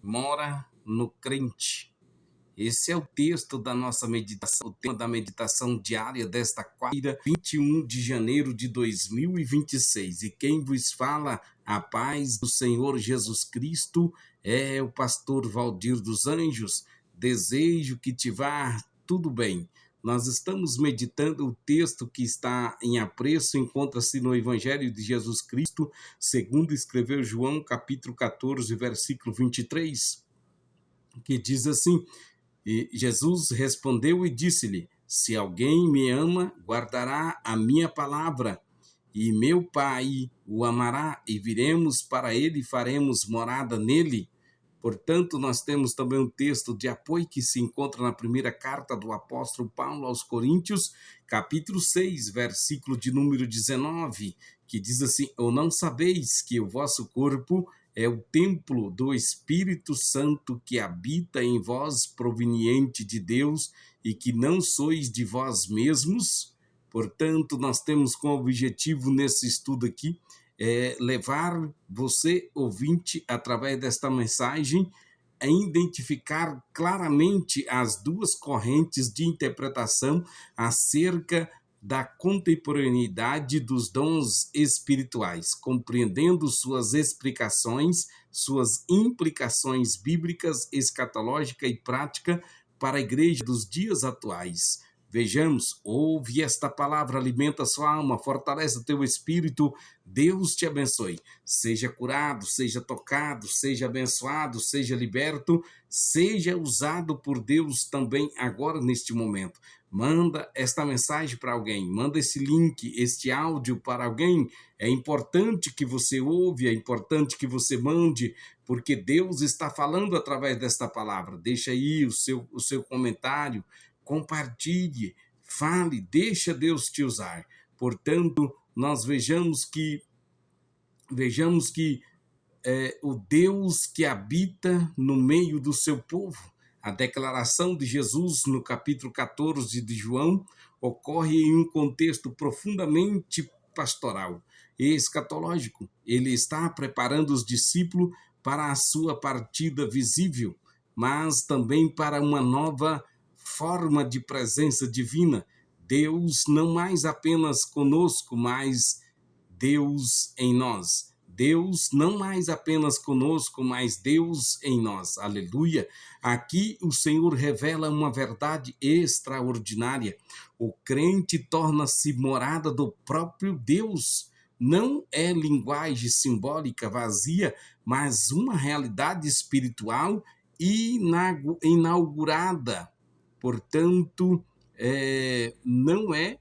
mora no crente. Esse é o texto da nossa meditação, o tema da meditação diária desta quarta-feira, 21 de janeiro de 2026. E quem vos fala, a paz do Senhor Jesus Cristo, é o pastor Valdir dos Anjos. Desejo que te vá tudo bem. Nós estamos meditando o texto que está em apreço, encontra-se no Evangelho de Jesus Cristo, segundo escreveu João, capítulo 14, versículo 23, que diz assim: e Jesus respondeu e disse-lhe: se alguém me ama, guardará a minha palavra, e meu Pai o amará, e viremos para ele e faremos morada nele. Portanto, nós temos também um texto de apoio que se encontra na primeira carta do apóstolo Paulo aos Coríntios, capítulo 6, versículo de número 19, que diz assim: ou não sabeis que o vosso corpo é o templo do Espírito Santo que habita em vós, proveniente de Deus, e que não sois de vós mesmos? Portanto, nós temos como objetivo nesse estudo aqui levar você, ouvinte, através desta mensagem, a identificar claramente as duas correntes de interpretação acerca da contemporaneidade dos dons espirituais, compreendendo suas explicações, suas implicações bíblicas, escatológica e prática para a igreja dos dias atuais. Vejamos, ouve esta palavra, alimenta a sua alma, fortalece o teu espírito. Deus te abençoe. Seja curado, seja tocado, seja abençoado, seja liberto, seja usado por Deus também agora neste momento. Manda esta mensagem para alguém, manda esse link, este áudio para alguém. É importante que você ouve, é importante que você mande, porque Deus está falando através desta palavra. Deixa aí o seu comentário, compartilhe, fale, deixa Deus te usar. Portanto, nós vejamos que o Deus que habita no meio do seu povo. A declaração de Jesus no capítulo 14 de João ocorre em um contexto profundamente pastoral e escatológico. Ele está preparando os discípulos para a sua partida visível, mas também para uma nova forma de presença divina. Deus não mais apenas conosco, mas Deus em nós. Deus não mais apenas conosco, mas Deus em nós. Aleluia! Aqui o Senhor revela uma verdade extraordinária. O crente torna-se morada do próprio Deus. Não é linguagem simbólica vazia, mas uma realidade espiritual inaugurada. Portanto, não é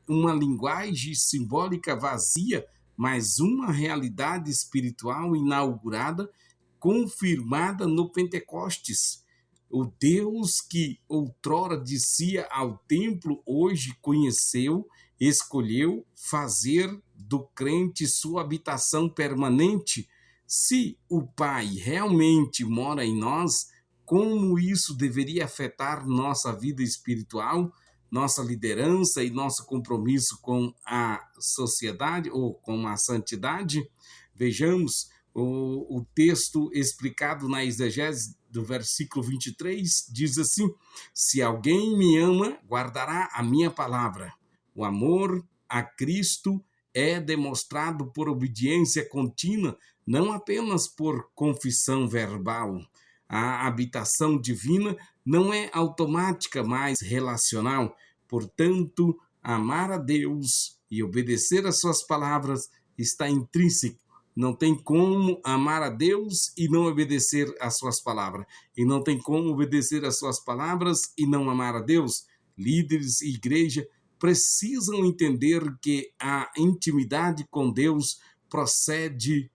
uma linguagem simbólica vazia, mas uma realidade espiritual inaugurada, confirmada no Pentecostes. O Deus que outrora descia ao templo, hoje conheceu, escolheu fazer do crente sua habitação permanente. Se o Pai realmente mora em nós, como isso deveria afetar nossa vida espiritual, nossa liderança e nosso compromisso com a sociedade ou com a santidade? Vejamos o texto explicado na exegese do versículo 23, diz assim: se alguém me ama, guardará a minha palavra. O amor a Cristo é demonstrado por obediência contínua, não apenas por confissão verbal. A habitação divina não é automática, mas relacional. Portanto, amar a Deus e obedecer às suas palavras está intrínseco. Não tem como amar a Deus e não obedecer às suas palavras. E não tem como obedecer às suas palavras e não amar a Deus. Líderes e igreja precisam entender que a intimidade com Deus precede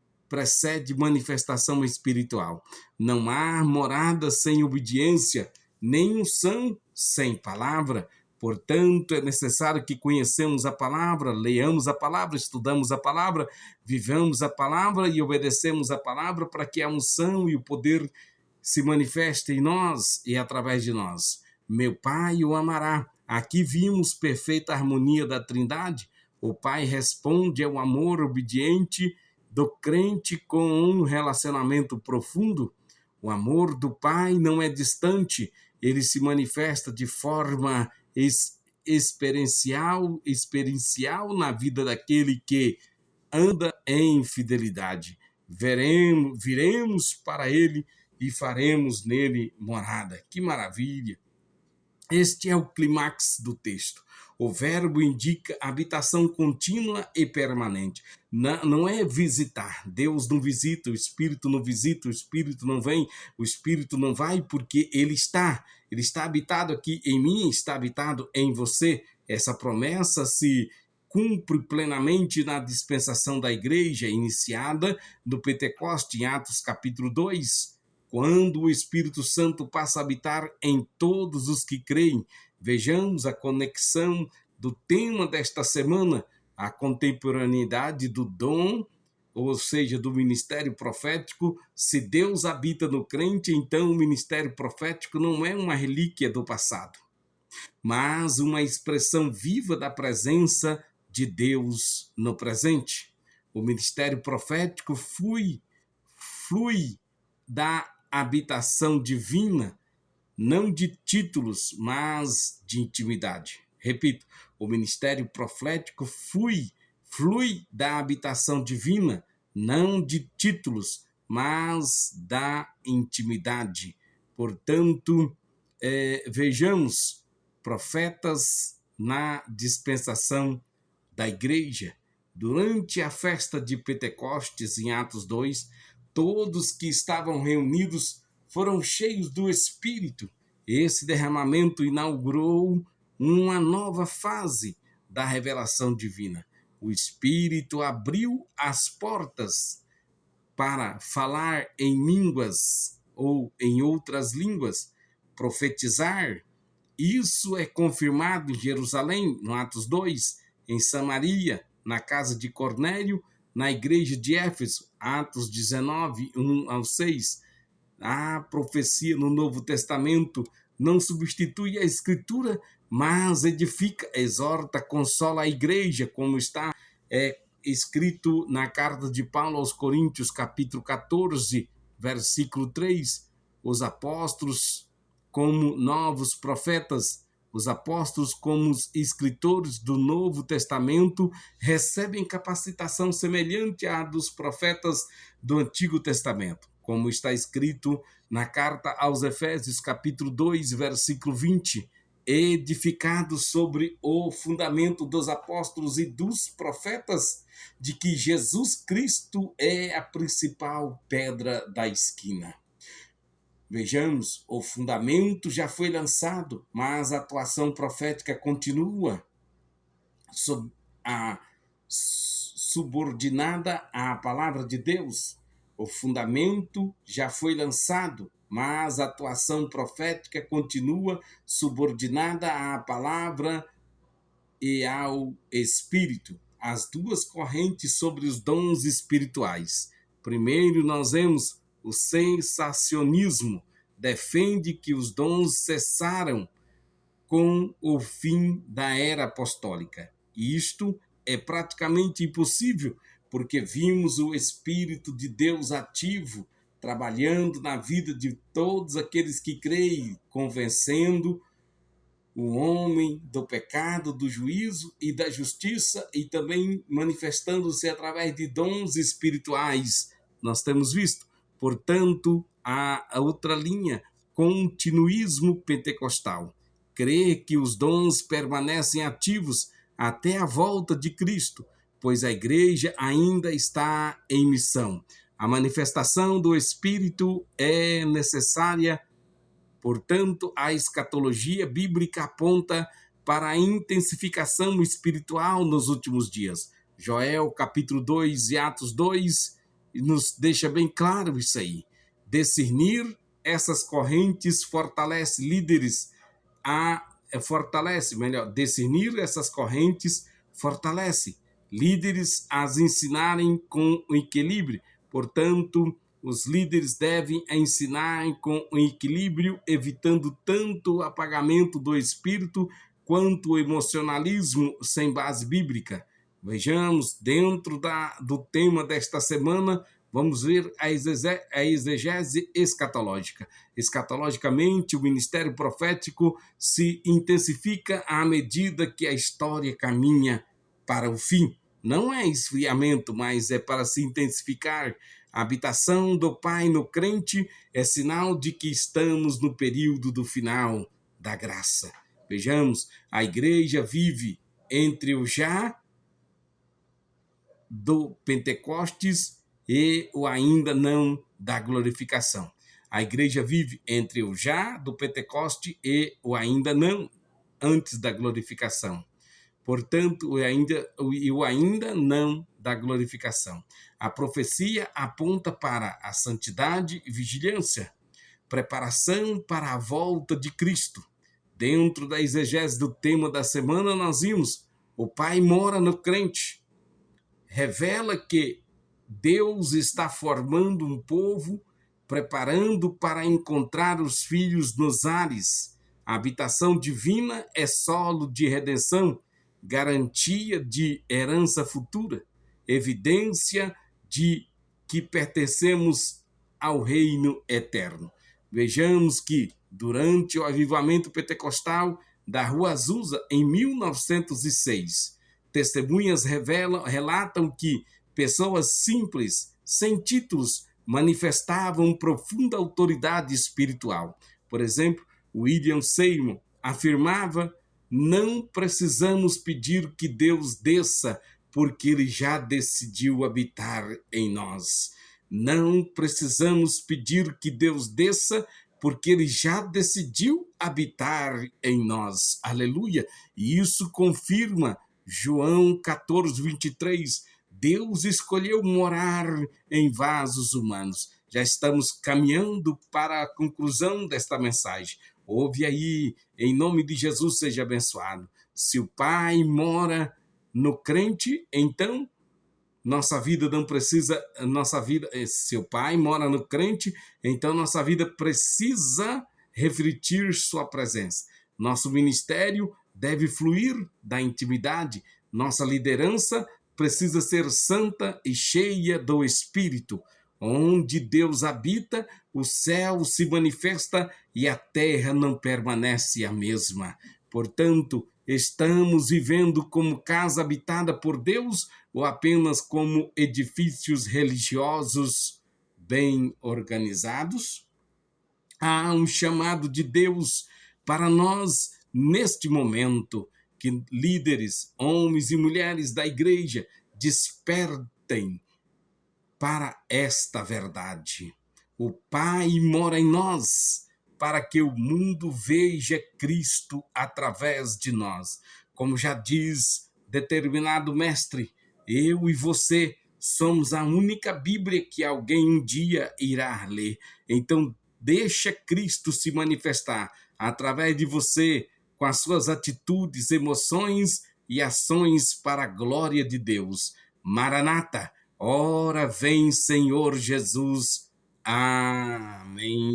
manifestação espiritual. Não há morada sem obediência, nem unção sem palavra. Portanto, é necessário que conheçamos a palavra, leamos a palavra, estudamos a palavra, vivamos a palavra e obedecemos a palavra para que a unção e o poder se manifestem em nós e através de nós. Meu Pai o amará. Aqui vimos perfeita harmonia da Trindade. O Pai responde ao amor obediente do crente com um relacionamento profundo. O amor do Pai não é distante, ele se manifesta de forma experiencial na vida daquele que anda em fidelidade. Viremos para ele e faremos nele morada. Que maravilha! Este é o clímax do texto. O verbo indica habitação contínua e permanente. Não é visitar. Deus não visita, o Espírito não visita, o Espírito não vem, o Espírito não vai, porque Ele está. Ele está habitado aqui em mim, está habitado em você. Essa promessa se cumpre plenamente na dispensação da igreja, iniciada no Pentecoste, em Atos capítulo 2. Quando o Espírito Santo passa a habitar em todos os que creem. Vejamos a conexão do tema desta semana, a contemporaneidade do dom, ou seja, do ministério profético. Se Deus habita no crente, então o ministério profético não é uma relíquia do passado, mas uma expressão viva da presença de Deus no presente. O ministério profético flui da habitação divina, não de títulos, mas de intimidade. Repito, o ministério profético flui da habitação divina, não de títulos, mas da intimidade. Portanto, vejamos profetas na dispensação da igreja. Durante a festa de Pentecostes, em Atos 2, todos que estavam reunidos foram cheios do Espírito. Esse derramamento inaugurou uma nova fase da revelação divina. O Espírito abriu as portas para falar em línguas ou em outras línguas, profetizar. Isso é confirmado em Jerusalém, no Atos 2, em Samaria, na casa de Cornélio, na igreja de Éfeso, Atos 19, 1-6. A profecia no Novo Testamento não substitui a Escritura, mas edifica, exorta, consola a igreja, como está escrito na carta de Paulo aos Coríntios, capítulo 14, versículo 3. Os apóstolos, como novos profetas, os apóstolos, como os escritores do Novo Testamento, recebem capacitação semelhante à dos profetas do Antigo Testamento, como está escrito na carta aos Efésios, capítulo 2, versículo 20, edificados sobre o fundamento dos apóstolos e dos profetas, de que Jesus Cristo é a principal pedra da esquina. Vejamos, o fundamento já foi lançado, mas a atuação profética continua subordinada à palavra de Deus. O fundamento já foi lançado, mas a atuação profética continua subordinada à palavra e ao Espírito. As duas correntes sobre os dons espirituais. Primeiro, nós vemos o sensacionismo, defende que os dons cessaram com o fim da era apostólica. Isto é praticamente impossível, porque vimos o Espírito de Deus ativo, trabalhando na vida de todos aqueles que creem, convencendo o homem do pecado, do juízo e da justiça, e também manifestando-se através de dons espirituais. Nós temos visto. Portanto, a outra linha, continuismo pentecostal. Crê que os dons permanecem ativos até a volta de Cristo, pois a igreja ainda está em missão. A manifestação do Espírito é necessária. Portanto, a escatologia bíblica aponta para a intensificação espiritual nos últimos dias. Joel, capítulo 2 e Atos 2 nos deixa bem claro isso aí. Discernir essas correntes discernir essas correntes fortalece líderes a ensinarem com o equilíbrio. Portanto, os líderes devem ensinar com o equilíbrio, evitando tanto o apagamento do espírito quanto o emocionalismo sem base bíblica. Vejamos, dentro do tema desta semana, vamos ver a exegese escatológica. Escatologicamente, o ministério profético se intensifica à medida que a história caminha para o fim. Não é esfriamento, mas é para se intensificar. A habitação do Pai no crente é sinal de que estamos no período do final da graça. Vejamos, a igreja vive entre o já do Pentecostes e o ainda não da glorificação. A igreja vive entre o já do Pentecoste e o ainda não antes da glorificação. Portanto, o ainda não da glorificação. A profecia aponta para a santidade e vigilância, preparação para a volta de Cristo. Dentro da exegese do tema da semana, nós vimos: o Pai mora no crente. Revela que Deus está formando um povo, preparando para encontrar os filhos nos ares. A habitação divina é solo de redenção, garantia de herança futura, evidência de que pertencemos ao reino eterno. Vejamos que, durante o avivamento pentecostal da Rua Azusa, em 1906, testemunhas relatam que pessoas simples, sem títulos, manifestavam profunda autoridade espiritual. Por exemplo, William Seymour afirmava: não precisamos pedir que Deus desça, porque Ele já decidiu habitar em nós. Não precisamos pedir que Deus desça, porque Ele já decidiu habitar em nós. Aleluia! E isso confirma João 14, 23. Deus escolheu morar em vasos humanos. Já estamos caminhando para a conclusão desta mensagem. Ouve aí, em nome de Jesus, seja abençoado. Se o Pai mora no crente, então nossa vida não precisa, se o Pai mora no crente, então nossa vida precisa refletir sua presença. Nosso ministério deve fluir da intimidade. Nossa liderança precisa ser santa e cheia do Espírito. Onde Deus habita, o céu se manifesta e a terra não permanece a mesma. Portanto, estamos vivendo como casa habitada por Deus ou apenas como edifícios religiosos bem organizados? Há um chamado de Deus para nós neste momento, que líderes, homens e mulheres da igreja, despertem para esta verdade. O Pai mora em nós, para que o mundo veja Cristo através de nós. Como já diz determinado mestre, eu e você somos a única Bíblia que alguém um dia irá ler. Então, deixa Cristo se manifestar através de você, com as suas atitudes, emoções e ações para a glória de Deus. Maranata, ora vem, Senhor Jesus. Amém.